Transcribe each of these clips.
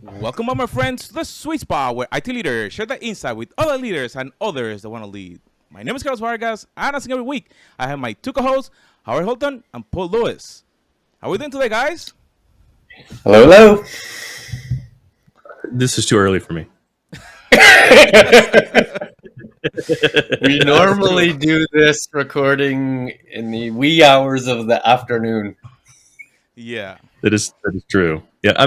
Welcome, my friends, to the sweet spot where IT leaders share their insight with other leaders and others that want to lead. My name is Carlos Vargas, and as in every week, I have my two co-hosts, Howard Holton and Paul Lewis. How are we doing today, guys? Hello, hello. This is too early for me. We normally do this recording in the wee hours of the afternoon. Yeah. That is true. Yeah,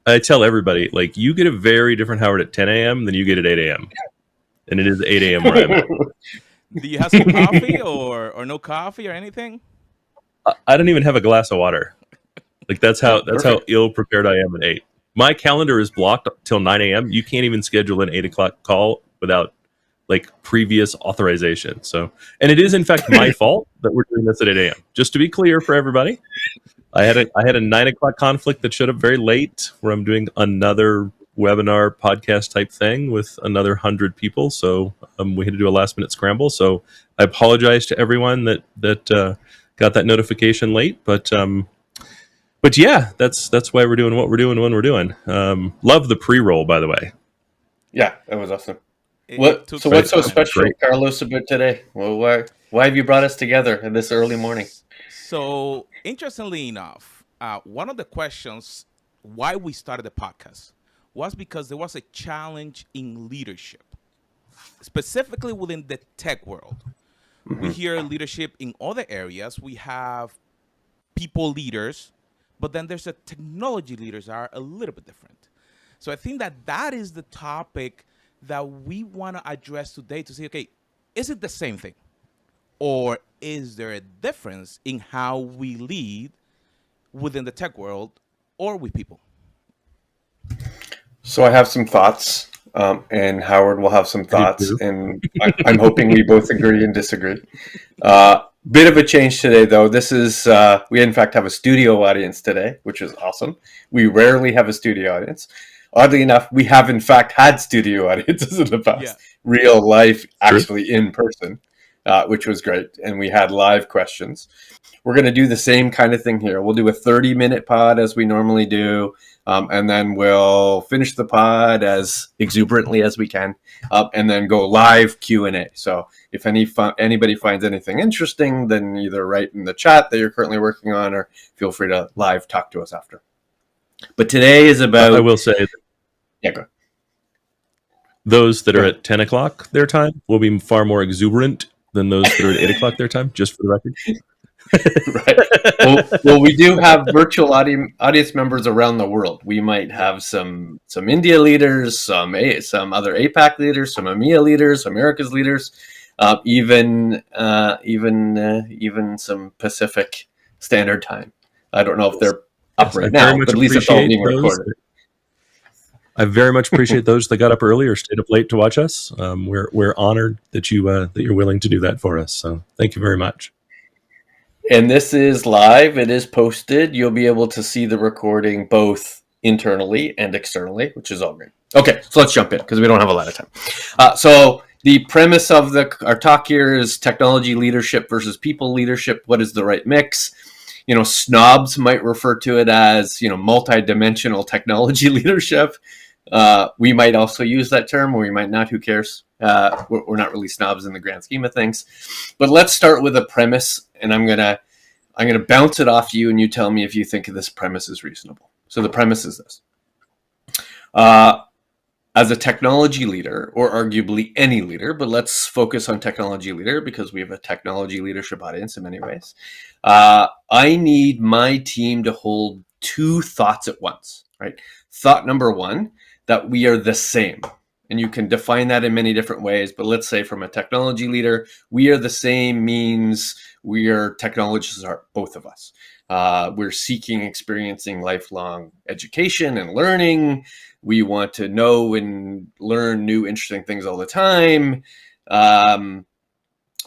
I tell everybody, like, you get a very different Howard at 10 a.m. than you get at 8 a.m. And it is 8 a.m. where I'm at. Do you have some coffee or no coffee or anything? I don't even have a glass of water. Like, that's how ill prepared I am at 8. My calendar is blocked till 9 a.m. You can't even schedule an 8 o'clock call without like previous authorization. So, and it is in fact my fault that we're doing this at 8 a.m. Just to be clear for everybody, I had a 9 o'clock conflict that showed up very late, where I'm doing another webinar podcast type thing with another 100 people. So we had to do a last minute scramble. So I apologize to everyone that got that notification late, but yeah, that's why we're doing what we're doing when we're doing. Love the pre-roll, by the way. Yeah, that was awesome. It What's took so some time. special, Great. Carlos, about today? Well, why have you brought us together in this early morning? So, interestingly enough, one of the questions why we started the podcast was because there was a challenge in leadership, specifically within the tech world. We hear leadership in other areas. We have people leaders, but then there's a technology leaders that are a little bit different. So I think that is the topic that we want to address today to say, okay, is it the same thing? Or is there a difference in how we lead within the tech world or with people? So I have some thoughts, and Howard will have some thoughts, too. and I'm hoping we both agree and disagree. Bit of a change today, though. This is we in fact have a studio audience today, which is awesome. We rarely have a studio audience. Oddly enough, we have in fact had studio audiences in the past, Yeah. real life, True. actually in person, which was great, and we had live questions. We're going to do the same kind of thing here. We'll do a 30-minute pod as we normally do, and then we'll finish the pod as exuberantly as we can, and then go live Q&A. So if anybody finds anything interesting, then either write in the chat that you're currently working on, or feel free to live talk to us after. But today is about... I will say that Yeah, go ahead. those that are at 10 o'clock their time will be far more exuberant than those that are at 8 o'clock their time, just for the record. Right. Well, we do have virtual audience members around the world. We might have some India leaders, some other APAC leaders, some EMEA leaders, America's leaders, even some Pacific Standard Time. I don't know if they're up Yes, right I now, very much but at least it's all appreciate being those. recorded. I very much appreciate those that got up early or stayed up late to watch us. We're honored that you're willing to do that for us. So thank you very much. And this is live. It is posted. You'll be able to see the recording both internally and externally, which is all great. Okay, so let's jump in because we don't have a lot of time. So the premise of our talk here is technology leadership versus people leadership. What is the right mix? Snobs might refer to it as, multi-dimensional technology leadership. We might also use that term, or we might not. Who cares? We're not really snobs in the grand scheme of things. But let's start with a premise, and I'm gonna bounce it off you, and you tell me if you think this premise is reasonable. So the premise is this: as a technology leader, or arguably any leader, but let's focus on technology leader because we have a technology leadership audience in many ways. I need my team to hold two thoughts at once. Right? Thought number one, that we are the same. And you can define that in many different ways, but let's say from a technology leader, we are the same means we are technologists, are both of us. We're experiencing lifelong education and learning. We want to know and learn new interesting things all the time.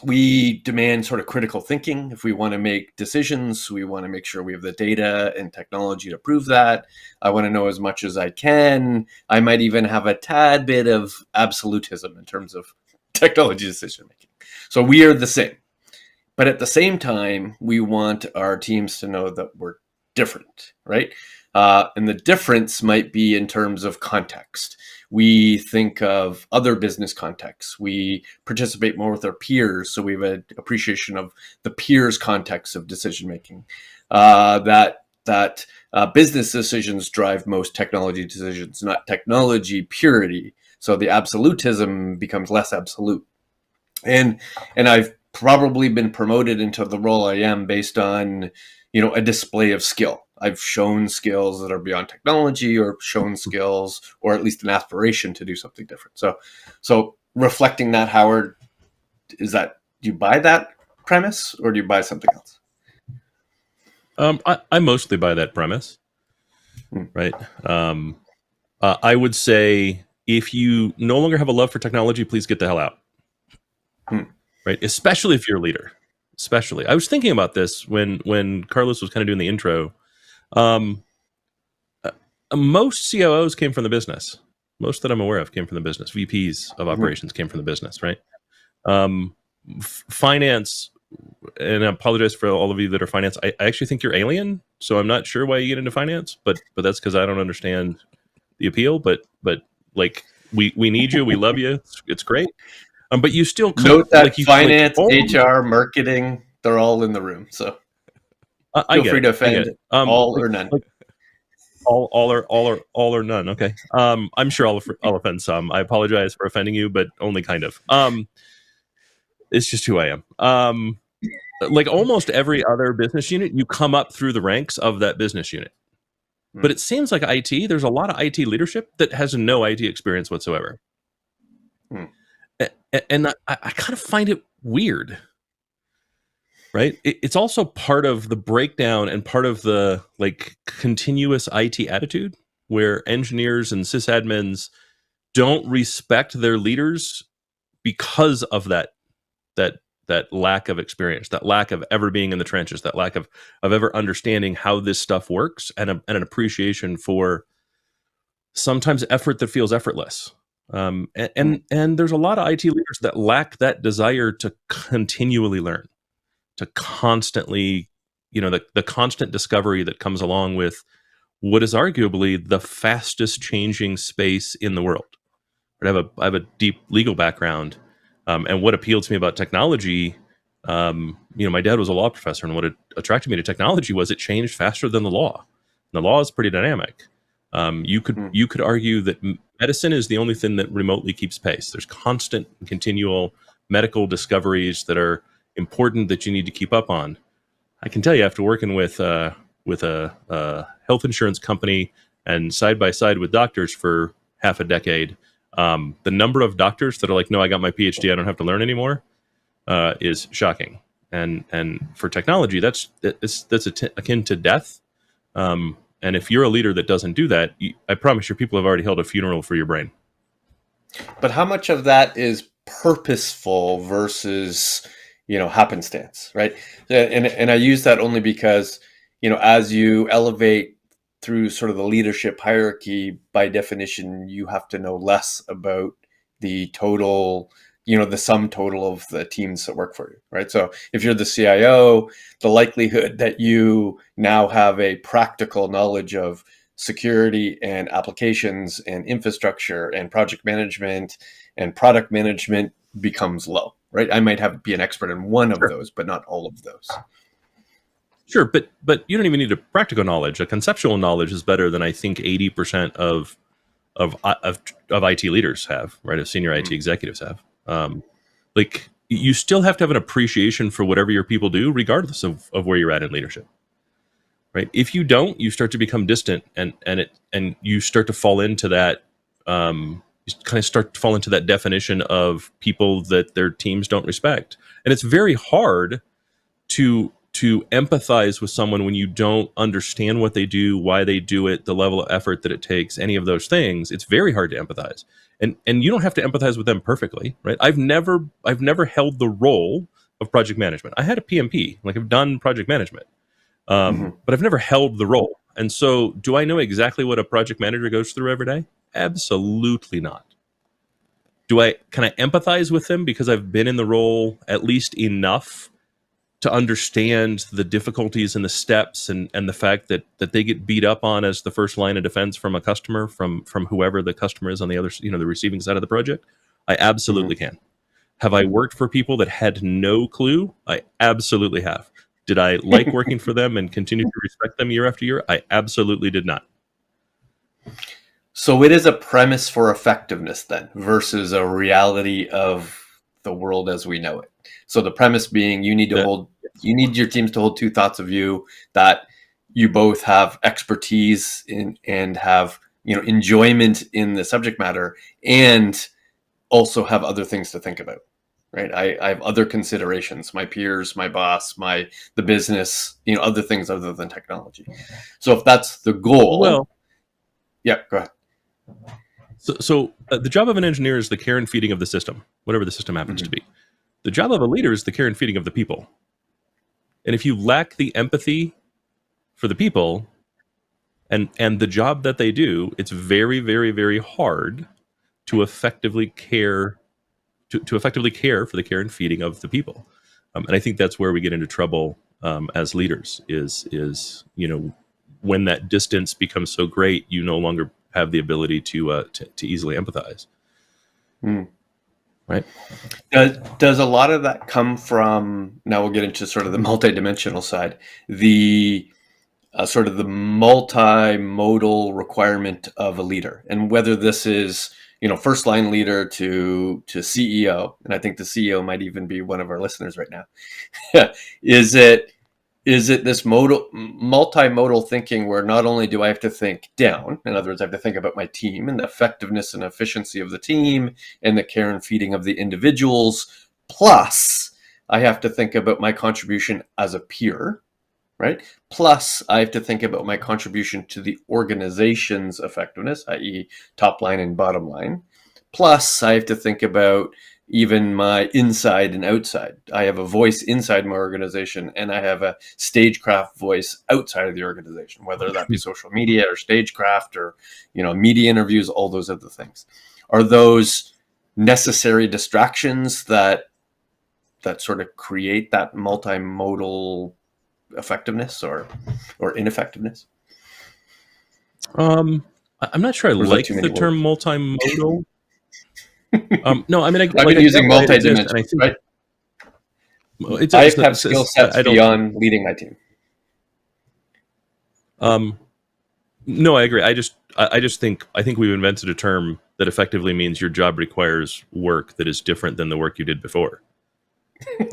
We demand sort of critical thinking. If we want to make decisions, we want to make sure we have the data and technology to prove that. I want to know as much as I can. I might even have a tad bit of absolutism in terms of technology decision making. So we are the same. But at the same time, we want our teams to know that we're different, right? And the difference might be in terms of context. We think of other business contexts. We participate more with our peers, so we have an appreciation of the peers' context of decision making. That business decisions drive most technology decisions, not technology purity. So the absolutism becomes less absolute. And I've probably been promoted into the role I am based on, a display of skill. I've shown skills that are beyond technology, or shown skills, or at least an aspiration to do something different. So reflecting that, Howard, do you buy that premise, or do you buy something else? I mostly buy that premise, right? I would say if you no longer have a love for technology, please get the hell out, right? Especially if you're a leader. Especially, I was thinking about this when Carlos was kind of doing the intro. Most COOs came from the business. Most that I'm aware of came from the business. VPs of operations came from the business, right? Finance, and I apologize for all of you that are finance. I actually think you're alien, so I'm not sure why you get into finance, but that's because I don't understand the appeal. But like we need you, we love you. It's great. But you still note that finance, HR, marketing, they're all in the room. So feel free to offend all or none. All or none. Okay. I'm sure I'll offend some. I apologize for offending you, but only kind of. It's just who I am. Like almost every other business unit, you come up through the ranks of that business unit. But it seems like IT, there's a lot of IT leadership that has no IT experience whatsoever. And I kind of find it weird, right? It's also part of the breakdown and part of the like continuous IT attitude where engineers and sysadmins don't respect their leaders because of that lack of experience, that lack of ever being in the trenches, that lack of ever understanding how this stuff works, and an appreciation for sometimes effort that feels effortless. And there's a lot of IT leaders that lack that desire to continually learn, to constantly, the constant discovery that comes along with what is arguably the fastest changing space in the world. I have a deep legal background, and what appealed to me about technology, my dad was a law professor, and what attracted me to technology was it changed faster than the law. And the law is pretty dynamic. You could argue that medicine is the only thing that remotely keeps pace. There's constant and continual medical discoveries that are important that you need to keep up on. I can tell you, after working with a health insurance company and side by side with doctors for half a decade, the number of doctors that are like, no, I got my PhD, I don't have to learn anymore, is shocking. And for technology, that's akin to death. And if you're a leader that doesn't do that, I promise you, people have already held a funeral for your brain. But how much of that is purposeful versus, happenstance, right? And I use that only because, as you elevate through sort of the leadership hierarchy, by definition, you have to know less about the total, the sum total of the teams that work for you, right? So if you're the CIO, the likelihood that you now have a practical knowledge of security and applications and infrastructure and project management and product management becomes low, right? I might be an expert in one of those, but not all of those. Sure, but you don't even need a practical knowledge. A conceptual knowledge is better than I think 80% of IT leaders have, right? Of senior IT executives have. Like you still have to have an appreciation for whatever your people do, regardless of where you're at in leadership, right? If you don't, you start to become distant, and you start to fall into that. You kind of start to fall into that definition of people that their teams don't respect, and it's very hard to empathize with someone when you don't understand what they do, why they do it, the level of effort that it takes, any of those things. It's very hard to empathize. And you don't have to empathize with them perfectly, right? I've never held the role of project management. I had a PMP, like I've done project management, but I've never held the role. And so do I know exactly what a project manager goes through every day? Absolutely not. Can I empathize with them because I've been in the role at least enough to understand the difficulties and the steps and the fact that they get beat up on as the first line of defense from a customer, from whoever the customer is on the other, the receiving side of the project, I absolutely can. Have I worked for people that had no clue? I absolutely have. Did I like working for them and continue to respect them year after year? I absolutely did not. So it is a premise for effectiveness then versus a reality of the world as we know it. So the premise being you need your teams to hold two thoughts of you, that you both have expertise in and have, enjoyment in the subject matter, and also have other things to think about. Right. I have other considerations, my peers, my boss, the business, other things other than technology. So if that's the goal, well, yeah, go ahead. So the job of an engineer is the care and feeding of the system, whatever the system happens to be. The job of a leader is the care and feeding of the people. And if you lack the empathy for the people and the job that they do, it's very, very, very hard to effectively care to effectively care for the care and feeding of the people. And I think that's where we get into trouble as leaders is when that distance becomes so great, you no longer have the ability to easily empathize. Right. Does a lot of that come from, now we'll get into sort of the multidimensional side, the sort of the multimodal requirement of a leader, and whether this is, first line leader to CEO, and I think the CEO might even be one of our listeners right now. Is it this multimodal thinking where not only do I have to think down, in other words, I have to think about my team and the effectiveness and efficiency of the team and the care and feeding of the individuals, plus I have to think about my contribution as a peer, right? Plus I have to think about my contribution to the organization's effectiveness, i.e. top line and bottom line. Plus I have to think about even my inside and outside. I have a voice inside my organization and I have a stagecraft voice outside of the organization, whether that be social media or stagecraft or, media interviews, all those other things. Are those necessary distractions that sort of create that multimodal effectiveness or ineffectiveness? I'm not sure I like the term multimodal. No, I mean, I've been using multidimensional, right? I have skill sets beyond leading my team. No, I agree. I think we've invented a term that effectively means your job requires work that is different than the work you did before.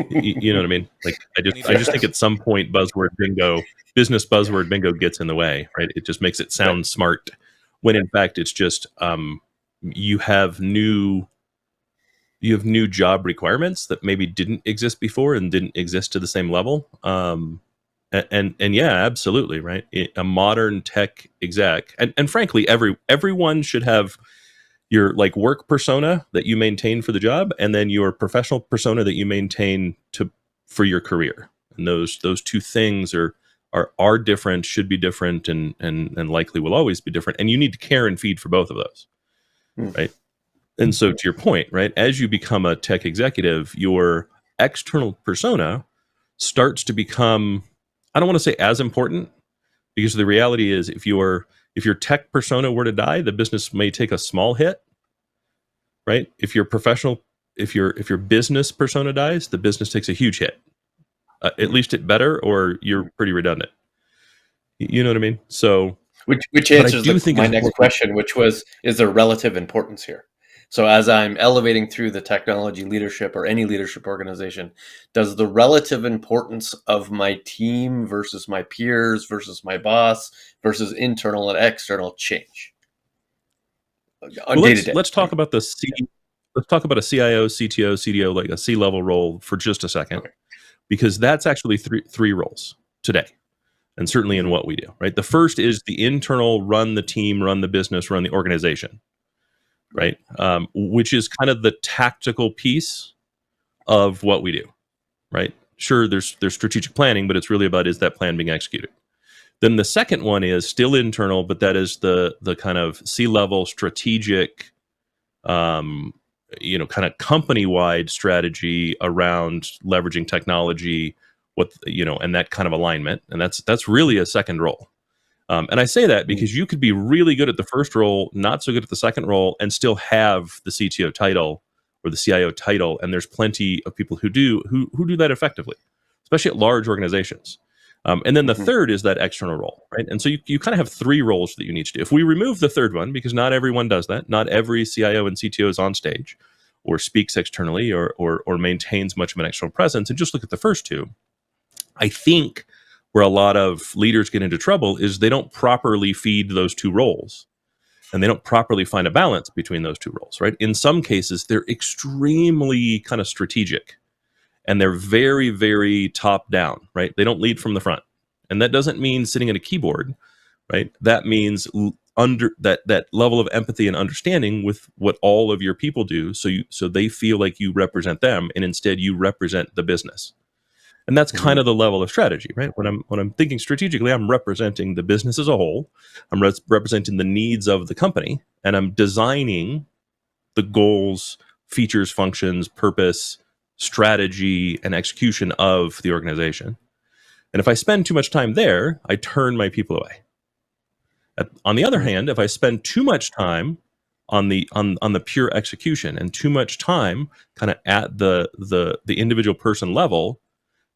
You know what I mean? Like, I just think at some point business buzzword bingo gets in the way, right? It just makes it sound smart, when in fact it's just you have new job requirements that maybe didn't exist before and didn't exist to the same level. And yeah, absolutely, right. A modern tech exec, and frankly, everyone should have your work persona that you maintain for the job, and then your professional persona that you maintain for your career. And those two things are different, should be different, and likely will always be different. And you need to care and feed for both of those, right? And so, to your point, right, as you become a tech executive, your external persona starts to become, I don't want to say as important, because the reality is if your tech persona were to die, the business may take a small hit, right? If your business persona dies, the business takes a huge hit. At least it better, or you're pretty redundant. You know what I mean? So, which answers my next question, which was, is there relative importance here? So as I'm elevating through the technology leadership or any leadership organization, does the relative importance of my team versus my peers versus my boss versus internal and external change? Let's talk about a CIO, CTO, CDO, like a C-level role for just a second, because that's actually three roles today, and certainly in what we do, right? The first is the internal, run the team, run the business, run the organization, right? Which is kind of the tactical piece of what we do, right? Sure, there's strategic planning, but it's really about, is that plan being executed? Then the second one is still internal, but that is the kind of C-level strategic, kind of company-wide strategy around leveraging technology and that kind of alignment. And that's really a second role. And I say that because you could be really good at the first role, not so good at the second role, and still have the CTO title or the CIO title. And there's plenty of people who do that effectively, especially at large organizations. And then the third is that external role, right? And so you kind of have three roles that you need to do. If we remove the third one, because not everyone does that, not every CIO and CTO is on stage or speaks externally or maintains much of an external presence, and just look at the first two, I think where a lot of leaders get into trouble is they don't properly feed those two roles, and they don't properly find a balance between those two roles, right? In some cases, they're extremely kind of strategic, and they're very, very top down, right? They don't lead from the front. And that doesn't mean sitting at a keyboard, right? That means under that level of empathy and understanding with what all of your people do, so they feel like you represent them, and instead you represent the business. And that's kind of the level of strategy, right? When I'm thinking strategically, I'm representing the business as a whole. I'm representing the needs of the company, and I'm designing the goals, features, functions, purpose, strategy, and execution of the organization. And if I spend too much time there, I turn my people away. On the other hand, if I spend too much time on the pure execution and too much time kind of at the individual person level,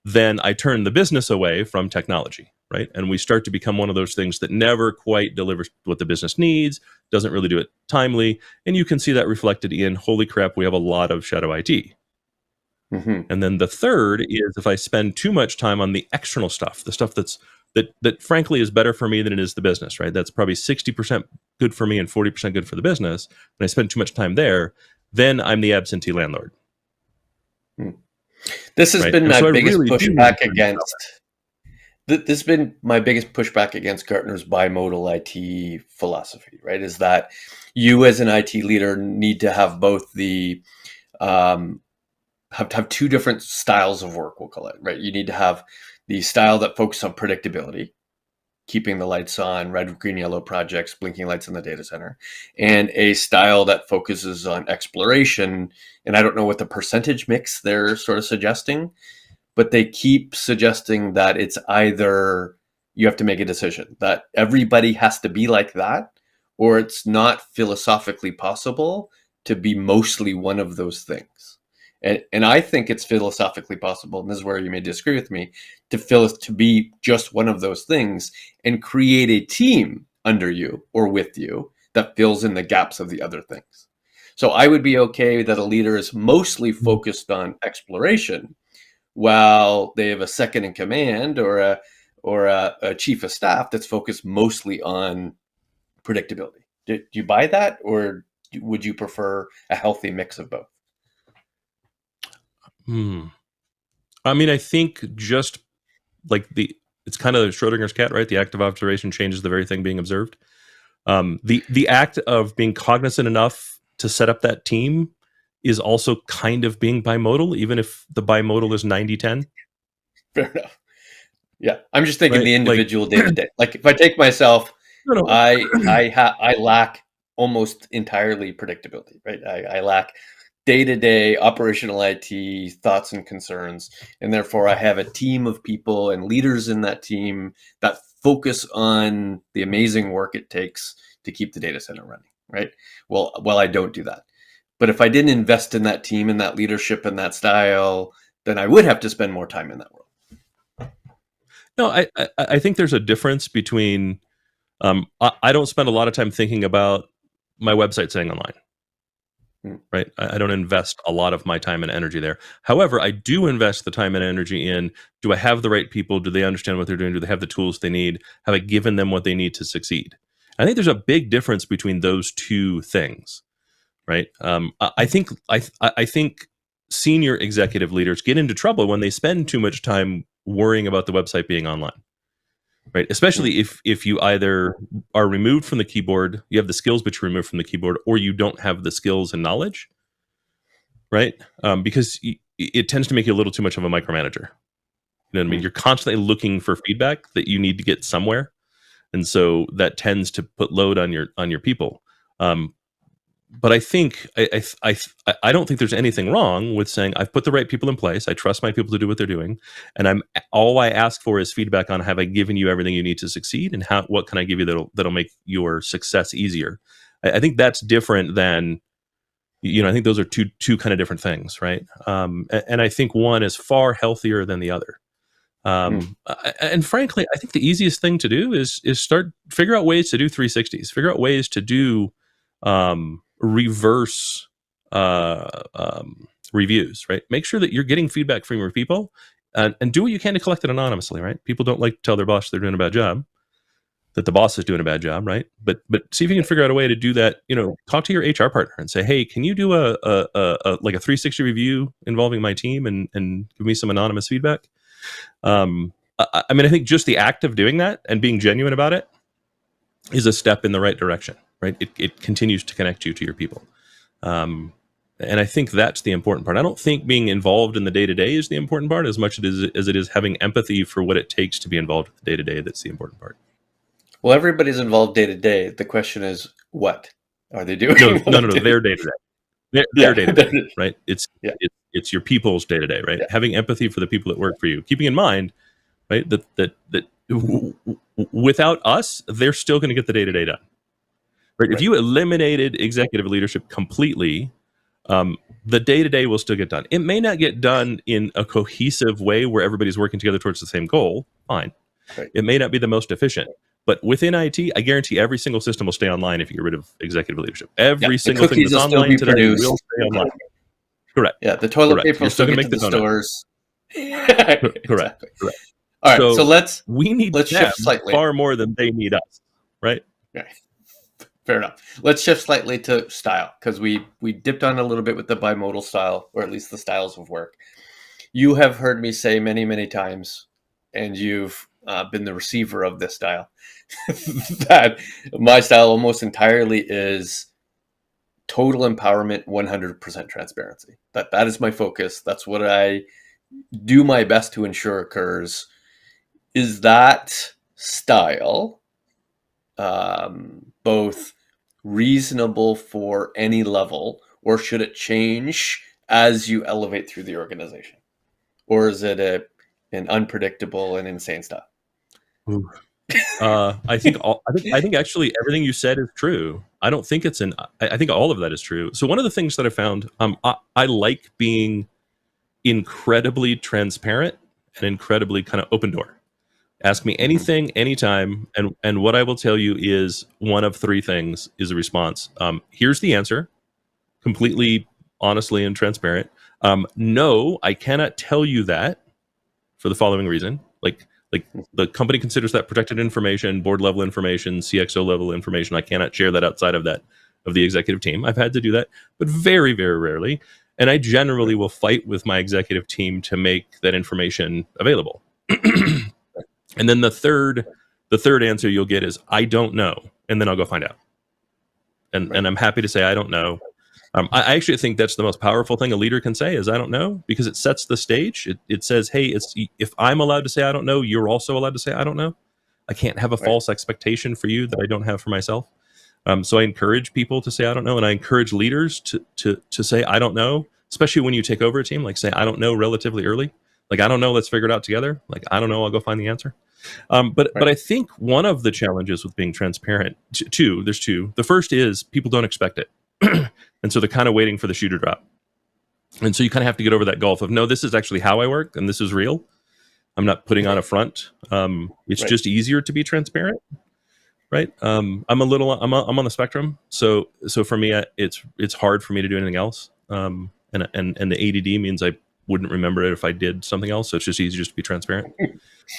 then I turn the business away from technology, right? And we start to become one of those things that never quite delivers what the business needs, doesn't really do it timely. And you can see that reflected in, holy crap, we have a lot of shadow IT. And then the third is if I spend too much time on the external stuff, the stuff that frankly is better for me than it is the business, right? That's probably 60% good for me and 40% good for the business. And I spend too much time there, then I'm the absentee landlord. This has been my biggest pushback against. This has been my biggest pushback against Gartner's bimodal IT philosophy. Right, is that you as an IT leader need to have both the have two different styles of work. We'll call it, right. You need to have the style that focuses on predictability, keeping the lights on, red, green, yellow projects, blinking lights in the data center, and a style that focuses on exploration. And I don't know what the percentage mix they're sort of suggesting, but they keep suggesting that it's either you have to make a decision that everybody has to be like that, or it's not philosophically possible to be mostly one of those things. And I think it's philosophically possible, and this is where you may disagree with me, to be just one of those things and create a team under you or with you that fills in the gaps of the other things. So I would be okay that a leader is mostly focused on exploration while they have a second in command or a chief of staff that's focused mostly on predictability. Do you buy that, or would you prefer a healthy mix of both? I mean, I think just like it's kind of Schrodinger's cat, right? The act of observation changes the very thing being observed. The act of being cognizant enough to set up that team is also kind of being bimodal, even if the bimodal is 90-10. Fair enough. Yeah, I'm just thinking the individual day to day. Like if I take myself, I lack almost entirely predictability, right? I lack day-to-day operational IT thoughts and concerns, and therefore I have a team of people and leaders in that team that focus on the amazing work it takes to keep the data center running, right? Well, I don't do that. But if I didn't invest in that team and that leadership and that style, then I would have to spend more time in that world. No, I think there's a difference between, I don't spend a lot of time thinking about my website staying online. Right. I don't invest a lot of my time and energy there. However, I do invest the time and energy in, do I have the right people? Do they understand what they're doing? Do they have the tools they need? Have I given them what they need to succeed? I think there's a big difference between those two things. Right. I think senior executive leaders get into trouble when they spend too much time worrying about the website being online. Right, especially if you either are removed from the keyboard, you have the skills, but you're removed from the keyboard, or you don't have the skills and knowledge, right? Because it tends to make you a little too much of a micromanager. You know what I mean? You're constantly looking for feedback that you need to get somewhere, and so that tends to put load on your people. but I think I don't think there's anything wrong with saying I've put the right people in place. I trust my people to do what they're doing, and all I ask for is feedback on have I given you everything you need to succeed, and what can I give you that'll make your success easier. I think that's different than, I think those are two kind of different things, right? And I think one is far healthier than the other. And frankly, I think the easiest thing to do is figure out ways to do 360s, figure out ways to do reverse reviews, right? Make sure that you're getting feedback from your people, and do what you can to collect it anonymously, right? People don't like to tell their boss they're doing a bad job, that the boss is doing a bad job, right? But see if you can figure out a way to do that. Talk to your HR partner and say, hey, can you do a 360 review involving my team and give me some anonymous feedback? I think just the act of doing that and being genuine about it is a step in the right direction, right? It continues to connect you to your people. And I think that's the important part. I don't think being involved in the day-to-day is the important part as much as it is having empathy for what it takes to be involved with the day-to-day. That's the important part. Well, everybody's involved day to day. The question is, what are they doing? No. Their day to day. Their day to day, right? It's your people's day to day, right? Yeah. Having empathy for the people that work for you, keeping in mind, right, that without us, they're still going to get the day to day done. Right? If you eliminated executive leadership completely, the day to day will still get done. It may not get done in a cohesive way where everybody's working together towards the same goal. Fine. Right. It may not be the most efficient. But within IT, I guarantee every single system will stay online if you get rid of executive leadership. Every single thing that's online today will stay online. Correct. Yeah, the toilet paper will still get to the stores. Correct. Correct. All right, so let's shift slightly. Far more than they need us, right? Okay. Fair enough. Let's shift slightly to style, because we dipped on a little bit with the bimodal style, or at least the styles of work. You have heard me say many, many times, and you've been the receiver of this style, that my style almost entirely is total empowerment, 100% transparency. That is my focus. That's what I do my best to ensure occurs. Is that style both reasonable for any level, or should it change as you elevate through the organization? Or is it an unpredictable and insane style? I think actually everything you said is true. I don't think I think all of that is true. So one of the things that I found, I like being incredibly transparent and incredibly kind of open door. Ask me anything, anytime, and what I will tell you is one of three things is a response. Here's the answer, completely honestly and transparent. No, I cannot tell you that for the following reason. Like the company considers that protected information, board level information, CXO level information. I cannot share that outside of the executive team. I've had to do that, but very, very rarely. And I generally will fight with my executive team to make that information available. And then the third answer you'll get is I don't know, and then I'll go find out. And I'm happy to say I don't know. I actually think that's the most powerful thing a leader can say is I don't know, because it sets the stage. It says, hey, if I'm allowed to say I don't know, you're also allowed to say I don't know. I can't have a false expectation for you that I don't have for myself. So I encourage people to say I don't know, and I encourage leaders to say I don't know, especially when you take over a team. Like say I don't know relatively early. Like I don't know, let's figure it out together. Like I don't know, I'll go find the answer. But I think one of the challenges with being transparent, there's two. The first is people don't expect it. And so they're kind of waiting for the shoe to drop. And so you kind of have to get over that gulf of, no, this is actually how I work, and this is real. I'm not putting on a front. It's just easier to be transparent, right? I'm on the spectrum, so for me, it's hard for me to do anything else. And the ADD means I wouldn't remember it if I did something else. So it's just easier just to be transparent.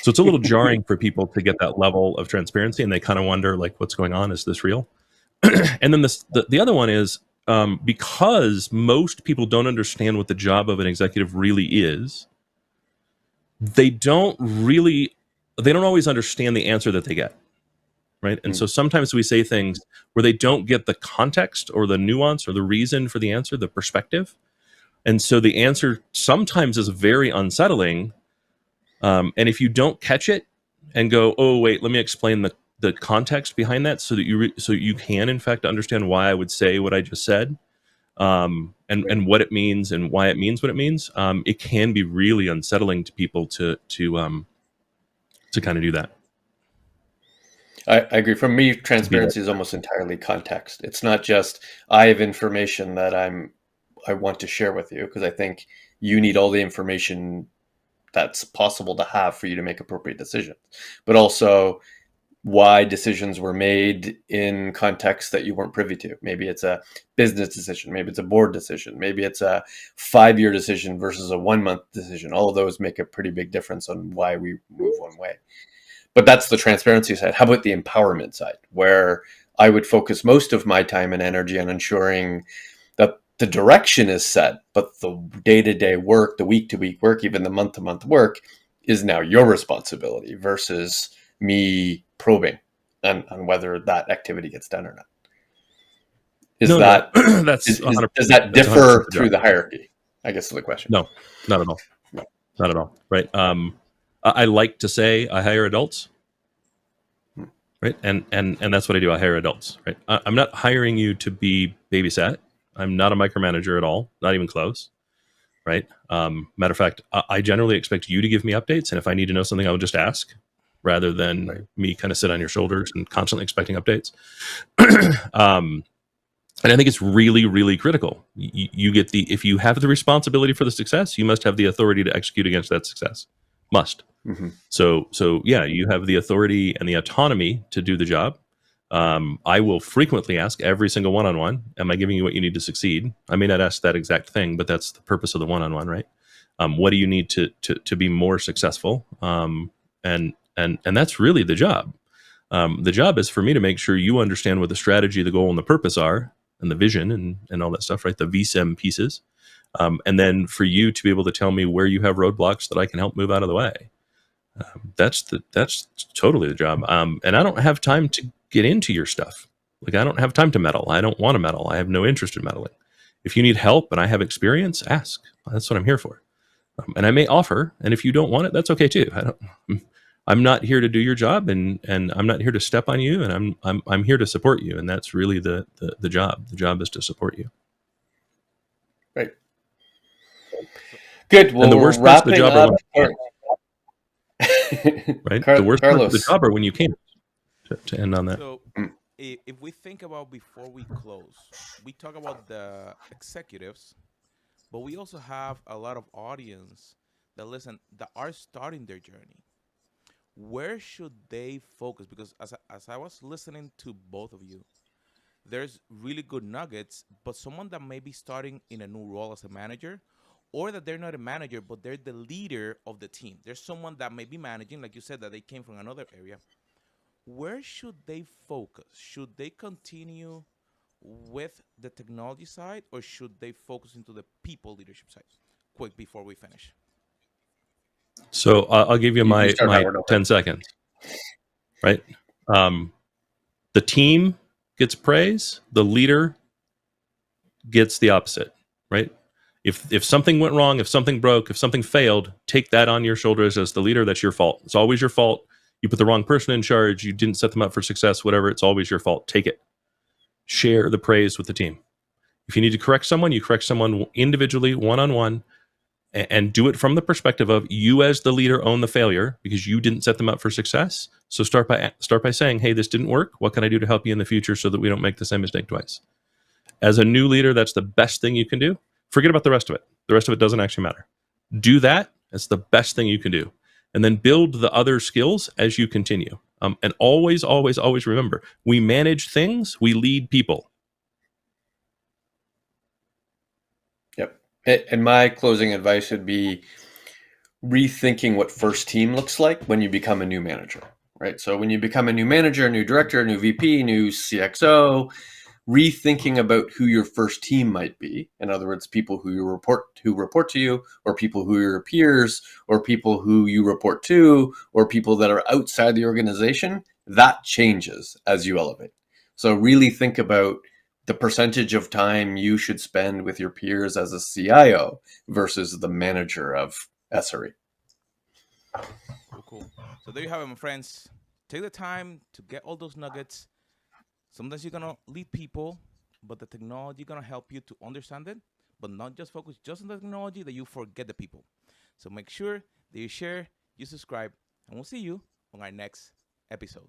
So it's a little jarring for people to get that level of transparency, and they kind of wonder, like, what's going on? Is this real? And then the other one is, because most people don't understand what the job of an executive really is, they don't always understand the answer that they get, right? And so sometimes we say things where they don't get the context or the nuance or the reason for the answer, the perspective. And so the answer sometimes is very unsettling. And if you don't catch it and go, oh, wait, let me explain the context behind that, so that you can in fact understand why I would say what I just said, and what it means and why it means what it means, it can be really unsettling to people to kind of do that. I agree. For me, transparency is almost entirely context. It's not just I have information that I want to share with you, because I think you need all the information that's possible to have for you to make appropriate decisions, but also why decisions were made in context that you weren't privy to. Maybe it's a business decision, maybe it's a board decision, maybe it's a 5-year decision versus a 1-month decision. All of those make a pretty big difference on why we move one way. But that's the transparency side. How about the empowerment side, where I would focus most of my time and energy on ensuring that the direction is set, but the day-to-day work, the week-to-week work, even the month-to-month work is now your responsibility, versus me probing on whether that activity gets done or not. Does that differ through the hierarchy? I guess is the question. No, not at all. Not at all. Right. I like to say I hire adults. Right. And that's what I do. I hire adults. Right. I'm not hiring you to be babysat. I'm not a micromanager at all. Not even close. Right. Matter of fact, I generally expect you to give me updates. And if I need to know something, I will just ask, rather than me kind of sit on your shoulders and constantly expecting updates. And I think it's really, really critical. You get if you have the responsibility for the success, you must have the authority to execute against that success. Must. Mm-hmm. So yeah, you have the authority and the autonomy to do the job. I will frequently ask every single one-on-one, am I giving you what you need to succeed? I may not ask that exact thing, but that's the purpose of the one-on-one, right? What do you need to be more successful? And that's really the job. The job is for me to make sure you understand what the strategy, the goal, and the purpose are, and the vision and all that stuff, right? The VSEM pieces. And then for you to be able to tell me where you have roadblocks that I can help move out of the way. That's totally the job. And I don't have time to get into your stuff. Like, I don't have time to meddle. I don't want to meddle. I have no interest in meddling. If you need help and I have experience, ask. That's what I'm here for. And I may offer. And if you don't want it, that's okay too. I'm not here to do your job, and I'm not here to step on you, and I'm here to support you, and that's really the job. The job is to support you. Right. Good. Well, and the worst parts of the job are right. The worst parts of the job are when you can't. To end on that. So, if we think about before we close, we talk about the executives, but we also have a lot of audience that are starting their journey. Where should they focus? Because as I was listening to both of you, there's really good nuggets, but someone that may be starting in a new role as a manager, or that they're not a manager, but they're the leader of the team. There's someone that may be managing, like you said, that they came from another area. Where should they focus? Should they continue with the technology side, or should they focus into the people leadership side? Quick, before we finish. So I'll give you my 10 seconds, right? The team gets praise. The leader gets the opposite, right? If something went wrong, if something broke, if something failed, take that on your shoulders as the leader. That's your fault. It's always your fault. You put the wrong person in charge. You didn't set them up for success, whatever. It's always your fault. Take it. Share the praise with the team. If you need to correct someone, you correct someone individually, one-on-one, and do it from the perspective of you as the leader own the failure because you didn't set them up for success. So start by saying, hey, this didn't work. What can I do to help you in the future so that we don't make the same mistake twice? As a new leader, that's the best thing you can do. Forget about the rest of it. The rest of it doesn't actually matter. Do that. That's the best thing you can do. And then build the other skills as you continue. And always, always, always remember, we manage things, we lead people. Yep. And my closing advice would be rethinking what first team looks like when you become a new manager, right? So when you become a new manager, a new director, a new VP, new CXO, rethinking about who your first team might be. In other words, people who report to you, or people who are your peers, or people who you report to, or people that are outside the organization. That changes as you elevate. So really think about the percentage of time you should spend with your peers as a CIO versus the manager of SRE. Cool. So there you have it, my friends. take the time to get all those nuggets. Sometimes you're gonna lead people, but the technology gonna help you to understand it, but not just focus just on the technology that you forget the people. So make sure that you share, you subscribe, and we'll see you on our next episode.